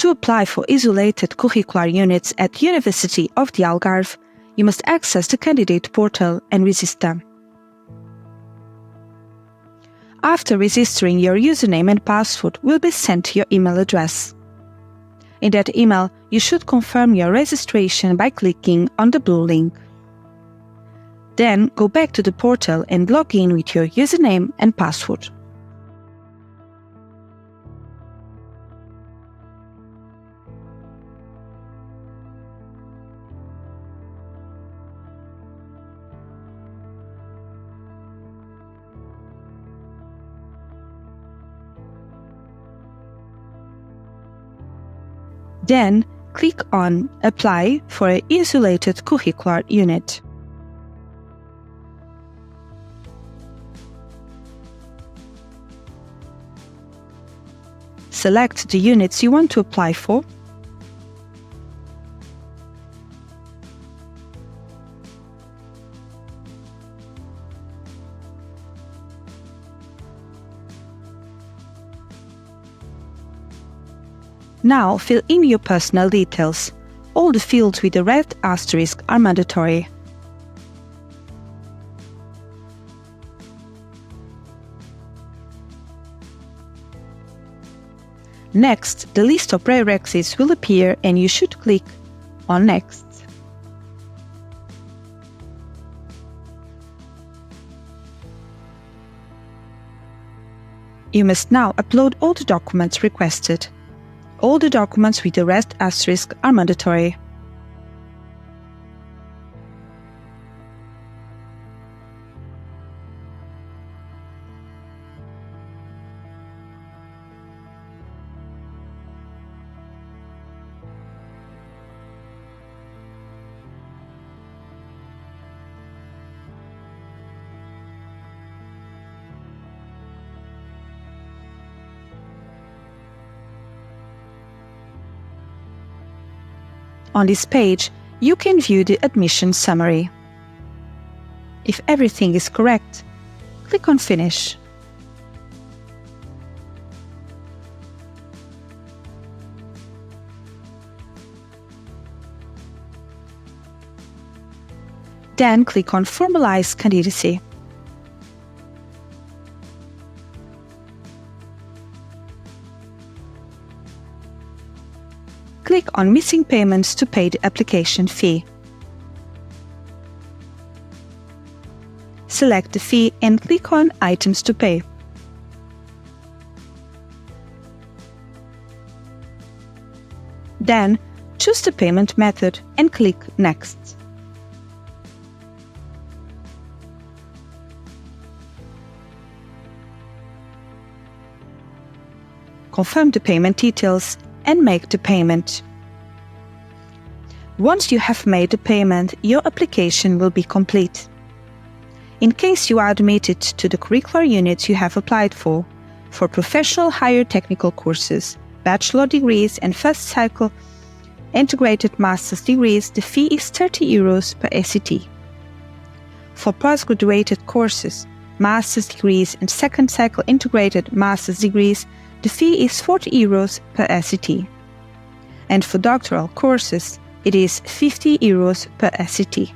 To apply for isolated curricular units at University of the Algarve, you must access the candidate portal and register. After registering, your username and password will be sent to your email address. In that email, you should confirm your registration by clicking on the blue link. Then go back to the portal and log in with your username and password. Then, click on Apply for an isolated curricular unit. Select the units you want to apply for. Now fill in your personal details. All the fields with the red asterisk are mandatory. Next, the list of prerequisites will appear and you should click on Next. You must now upload all the documents requested. All the documents with the red asterisk are mandatory. On this page, you can view the admission summary. If everything is correct, click on Finish. Then click on Formalize Candidacy. Click on Missing Payments to pay the application fee. Select the fee and click on Items to pay. Then, choose the payment method and click Next. Confirm the payment details and make the payment. Once you have made the payment, your application will be complete. In case you are admitted to the curricular units you have applied for professional higher technical courses, bachelor degrees and first cycle integrated master's degrees, the fee is €30 per SET. For postgraduate courses, master's degrees and second cycle integrated master's degrees, the fee is €40 per SET, and for doctoral courses, it is €50 per SET.